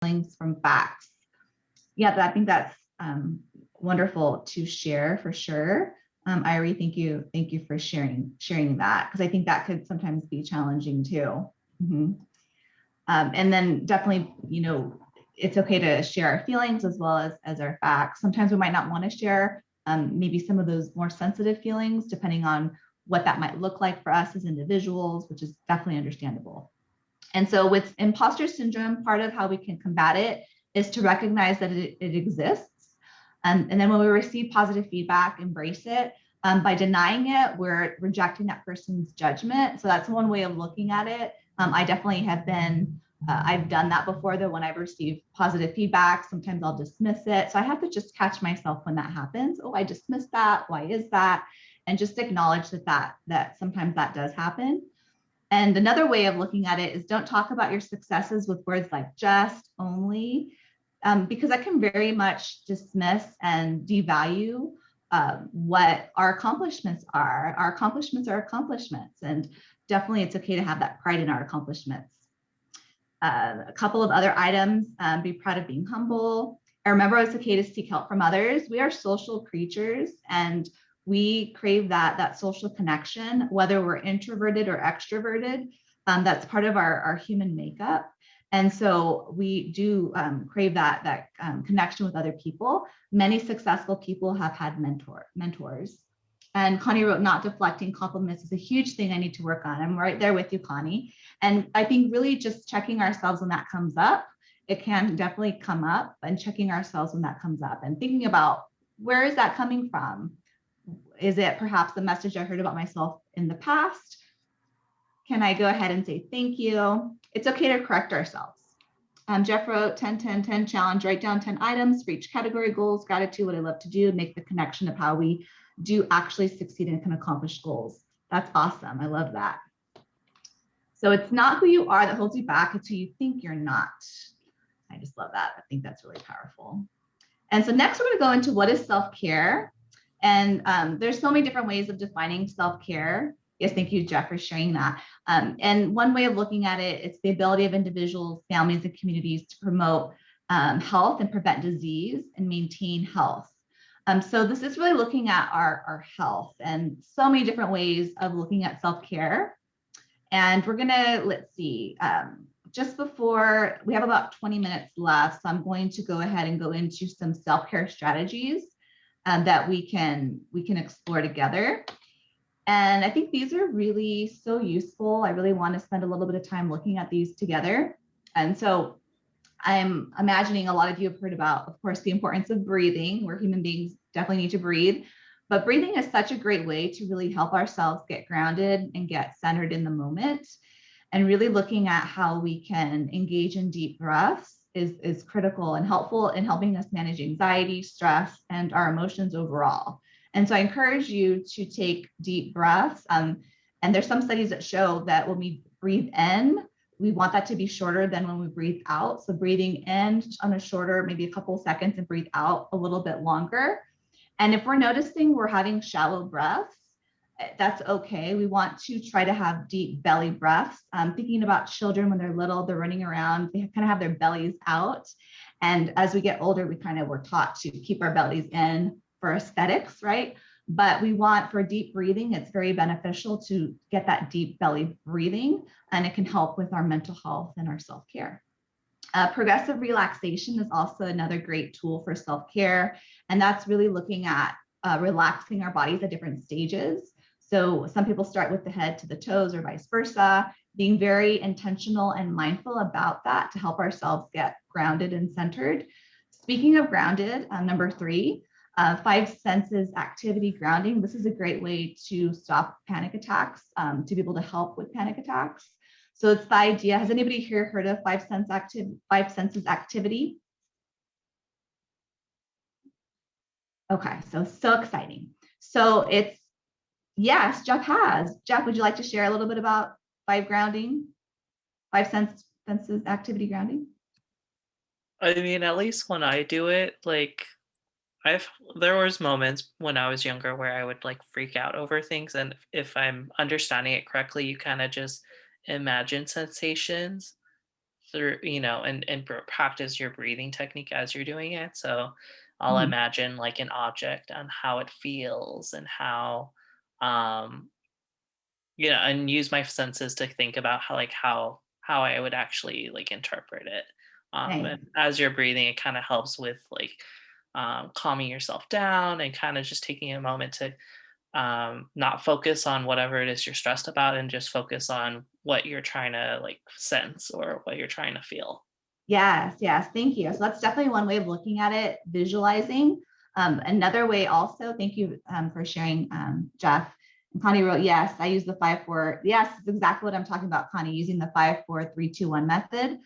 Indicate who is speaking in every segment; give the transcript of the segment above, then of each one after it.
Speaker 1: feelings from facts. Yeah, I think that's wonderful to share for sure. Irie, thank you for sharing that, because I think that could sometimes be challenging too. And then definitely, it's okay to share our feelings as well as our facts. Sometimes we might not want to share maybe some of those more sensitive feelings, depending on what that might look like for us as individuals, which is definitely understandable. And so with imposter syndrome, part of how we can combat it is to recognize that it exists. And then when we receive positive feedback, embrace it. By denying it, we're rejecting that person's judgment. So that's one way of looking at it. I definitely have been, I've done that before, though. When I've received positive feedback, sometimes I'll dismiss it. So I have to just catch myself when that happens. Oh, I dismissed that. Why is that? And just acknowledge that sometimes that does happen. And another way of looking at it is don't talk about your successes with words like just, only, because that can very much dismiss and devalue what our accomplishments are. Our accomplishments are accomplishments, and definitely it's okay to have that pride in our accomplishments. A couple of other items, be proud of being humble. And remember, it's okay to seek help from others. We are social creatures, and we crave that social connection, whether we're introverted or extroverted. That's part of our human makeup. And so we do crave that connection with other people. Many successful people have had mentors. And Connie wrote, not deflecting compliments is a huge thing I need to work on. I'm right there with you, Connie. And I think really just checking ourselves when that comes up, it can definitely come up, and checking ourselves when that comes up and thinking about, where is that coming from? Is it perhaps the message I heard about myself in the past? Can I go ahead and say thank you? It's okay to correct ourselves. Jeff wrote 10, 10, 10 challenge, write down 10 items for each category: goals, gratitude, what I love to do, make the connection of how we do actually succeed and can accomplish goals. That's awesome. I love that. So it's not who you are that holds you back, it's who you think you're not. I just love that. I think that's really powerful. And so next we're going to go into what is self-care. And there's so many different ways of defining self-care. Yes, thank you, Jeff, for sharing that. And one way of looking at it, it's the ability of individuals, families, and communities to promote health and prevent disease and maintain health. So this is really looking at our health, and so many different ways of looking at self-care. And we're gonna, let's see, just before, we have about 20 minutes left, so I'm going to go ahead and go into some self-care strategies that we can explore together. And I think these are really so useful. I really want to spend a little bit of time looking at these together. And so I'm imagining a lot of you have heard about, of course, the importance of breathing, where human beings definitely need to breathe. But breathing is such a great way to really help ourselves get grounded and get centered in the moment. And really looking at how we can engage in deep breaths is critical and helpful in helping us manage anxiety, stress, and our emotions overall. And so I encourage you to take deep breaths. And there's some studies that show that when we breathe in, we want that to be shorter than when we breathe out. So breathing in on a shorter, maybe a couple of seconds, and breathe out a little bit longer. And if we're noticing we're having shallow breaths, that's okay. We want to try to have deep belly breaths. Thinking about children when they're little, they're running around, they kind of have their bellies out. And as we get older, we're taught to keep our bellies in for aesthetics, right? But we want, for deep breathing, it's very beneficial to get that deep belly breathing, and it can help with our mental health and our self-care. Progressive relaxation is also another great tool for self-care. And that's really looking at relaxing our bodies at different stages. So some people start with the head to the toes or vice versa, being very intentional and mindful about that to help ourselves get grounded and centered. Speaking of grounded, number 3, 5 senses activity grounding. This is a great way to stop panic attacks, to be able to help with panic attacks. So it's the idea, has anybody here heard of 5 senses activity? Okay, so exciting. So it's, yes, Jeff has. Jeff, would you like to share a little bit about 5 senses activity grounding?
Speaker 2: I mean, at least when I do it, like, there was moments when I was younger where I would like freak out over things, and if I'm understanding it correctly, you kind of just imagine sensations. through, and practice your breathing technique as you're doing it. So I'll
Speaker 1: Mhm.
Speaker 2: imagine like an object and how it feels and how, um, and use my senses to think about how I would actually like interpret it.
Speaker 1: Nice.
Speaker 2: And as you're breathing, it kind of helps with like calming yourself down and kind of just taking a moment to not focus on whatever it is you're stressed about and just focus on what you're trying to like sense or what you're trying to feel.
Speaker 1: Yes, yes, thank you. So that's definitely one way of looking at it, visualizing. Another way also, thank you for sharing, Jeff. And Connie wrote, yes, I use the 5-4. Yes, it's exactly what I'm talking about, Connie, using the 5-4-3-2-1 method.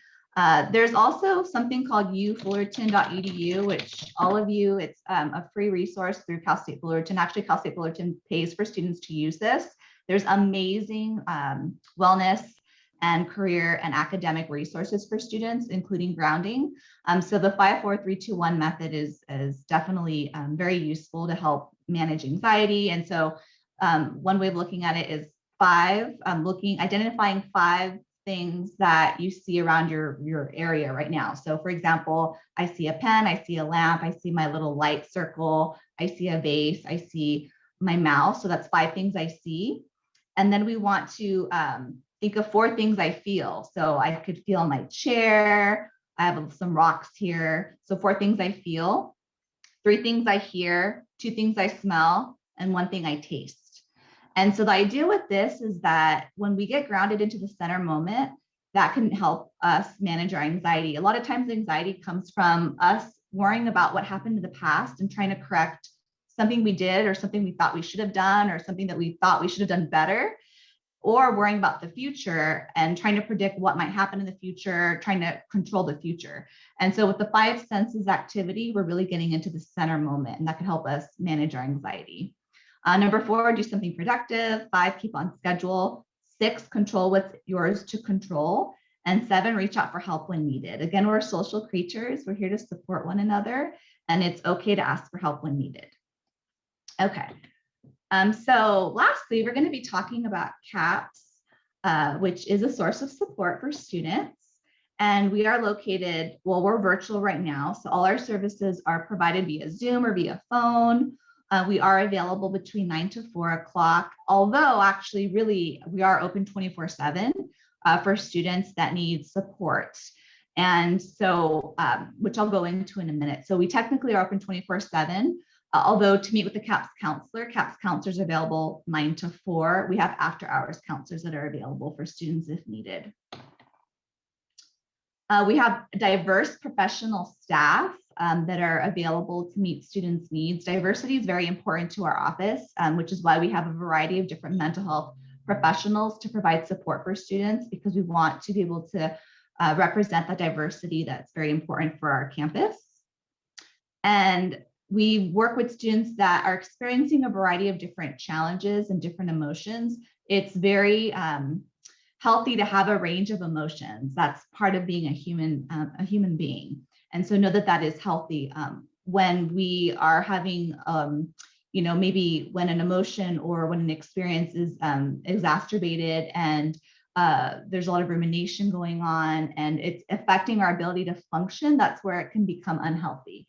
Speaker 1: There's also something called ufullerton.edu, which all of you, it's a free resource through Cal State Fullerton. Actually, Cal State Fullerton pays for students to use this. There's amazing wellness and career and academic resources for students, including grounding. So the 5-4-3-2-1 method is definitely very useful to help manage anxiety. And so one way of looking at it is identifying 5 things that you see around your area right now. So for example, I see a pen, I see a lamp, I see my little light circle, I see a vase, I see my mouse. So that's 5 things I see. And then we want to think of 4 things I feel. So I could feel my chair. I have some rocks here. So 4 things I feel, 3 things I hear, 2 things I smell, and 1 thing I taste. And so the idea with this is that when we get grounded into the center moment, that can help us manage our anxiety. A lot of times anxiety comes from us worrying about what happened in the past and trying to correct something we did or something we thought we should have done or something that we thought we should have done better, or worrying about the future and trying to predict what might happen in the future, trying to control the future. And so with the 5 senses activity, we're really getting into the center moment, and that can help us manage our anxiety. Number 4, do something productive. 5, keep on schedule. 6, control what's yours to control. And 7, reach out for help when needed. Again, we're social creatures. We're here to support one another, and it's okay to ask for help when needed. Okay. So lastly, we're going to be talking about CAPS, which is a source of support for students. And we are located, well, we're virtual right now. So all our services are provided via Zoom or via phone. We are available between 9 to 4 o'clock, although actually really we are open 24/7 for students that need support. And so, which I'll go into in a minute. So we technically are open 24/7. Although to meet with the CAPS counselors are available 9 to 4. We have after hours counselors that are available for students if needed. We have diverse professional staff that are available to meet students' needs. Diversity is very important to our office, which is why we have a variety of different mental health professionals to provide support for students, because we want to be able to represent that diversity that's very important for our campus. And we work with students that are experiencing a variety of different challenges and different emotions. It's very healthy to have a range of emotions. That's part of being a human being. And so know that that is healthy. When we are having, maybe when an emotion or when an experience is exacerbated and there's a lot of rumination going on and it's affecting our ability to function, that's where it can become unhealthy.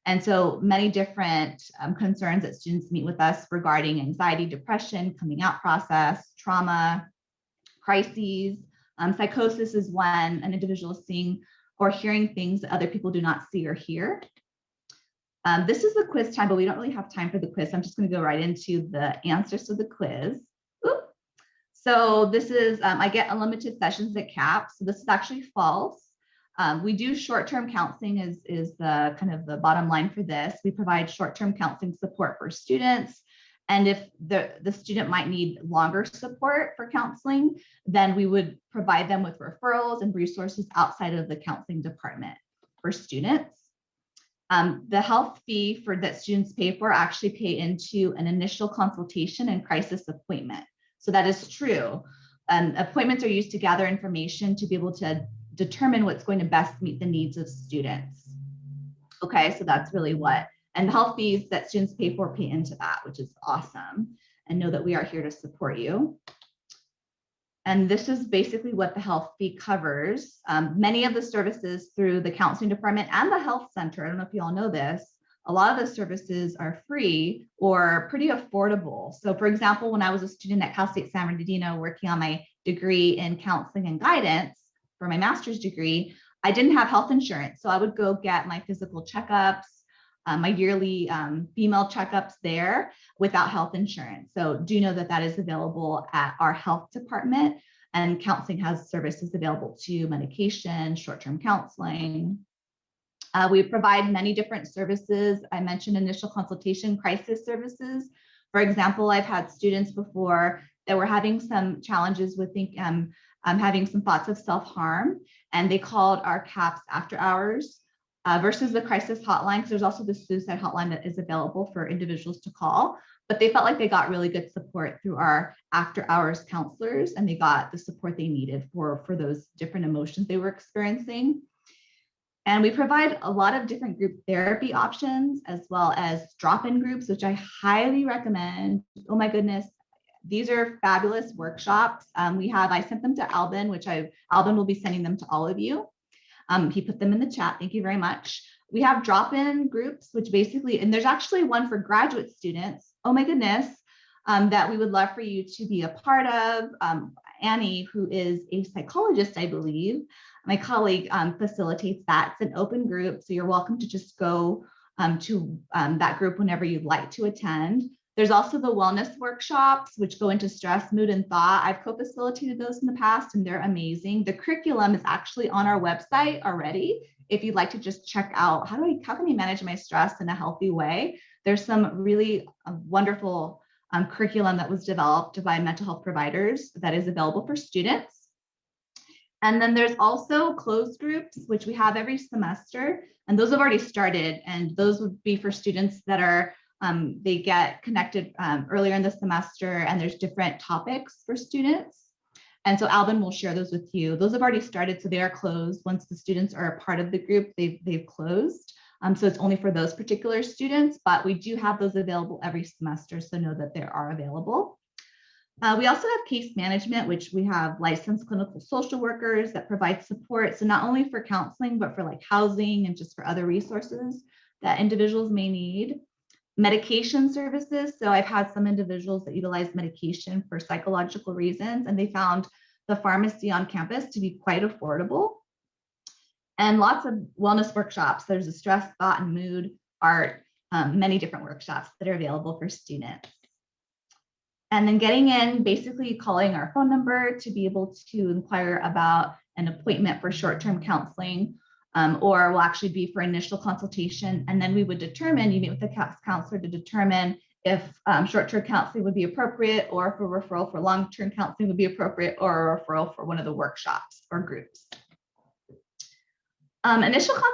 Speaker 1: And so many different concerns that students meet with us regarding anxiety, depression, coming out process, trauma, crises. Psychosis is when an individual is seeing or hearing things that other people do not see or hear. This is the quiz time, but we don't really have time for the quiz. I'm just going to go right into the answers to the quiz. Oop. So this is, I get unlimited sessions at CAPS. So this is actually false. We do short-term counseling is the kind of the bottom line for this. We provide short-term counseling support for students. And if the student might need longer support for counseling, then we would provide them with referrals and resources outside of the counseling department for students. The health fee for that students pay for actually pay into an initial consultation and crisis appointment. So that is true. Appointments are used to gather information to be able to determine what's going to best meet the needs of students. Okay, so that's really what, and the health fees that students pay for pay into that, which is awesome. And know that we are here to support you. And this is basically what the health fee covers. Many of the services through the counseling department and the health center, I don't know if you all know this, a lot of the services are free or pretty affordable. So for example, when I was a student at Cal State San Bernardino working on my degree in counseling and guidance for my master's degree, I didn't have health insurance. So I would go get my physical checkups, my yearly female checkups there without health insurance. So do know that that is available at our health department, and counseling has services available to medication, short-term counseling. We provide many different services. I mentioned initial consultation, crisis services. For example, I've had students before that were having some challenges with having some thoughts of self-harm, and they called our CAPS after hours versus the crisis hotline, because there's also the suicide hotline that is available for individuals to call. But they felt like they got really good support through our after hours counselors, and they got the support they needed for those different emotions they were experiencing. And we provide a lot of different group therapy options, as well as drop-in groups, which I highly recommend. Oh my goodness, these are fabulous workshops. I sent them to Albin, Albin will be sending them to all of you. He put them in the chat. Thank you very much. We have drop-in groups, which basically, and there's actually one for graduate students. Oh my goodness, that we would love for you to be a part of. Annie, who is a psychologist, I believe, my colleague, facilitates that. It's an open group, so you're welcome to just go to that group whenever you'd like to attend. There's also the wellness workshops, which go into stress, mood, and thought. I've co-facilitated those in the past, and they're amazing. The curriculum is actually on our website already. If you'd like to just check out how can I manage my stress in a healthy way, there's some really wonderful curriculum that was developed by mental health providers that is available for students. And then there's also closed groups, which we have every semester, and those have already started. And those would be for students that are they get connected earlier in the semester, and there's different topics for students. And so Albin will share those with you. Those have already started, so they are closed. Once the students are a part of the group, they've closed. So it's only for those particular students, but we do have those available every semester, so know that they are available. We also have case management, which we have licensed clinical social workers that provide support. So not only for counseling, but for like housing and just for other resources that individuals may need. Medication services. So I've had some individuals that utilize medication for psychological reasons, and they found the pharmacy on campus to be quite affordable. And lots of wellness workshops. There's a stress, thought, and mood, art, many different workshops that are available for students. And then getting in, basically calling our phone number to be able to inquire about an appointment for short-term counseling, or will actually be for initial consultation. And then we would determine, you meet with the CAPS counselor to determine if short-term counseling would be appropriate, or if a referral for long-term counseling would be appropriate, or a referral for one of the workshops or groups. Initial consultation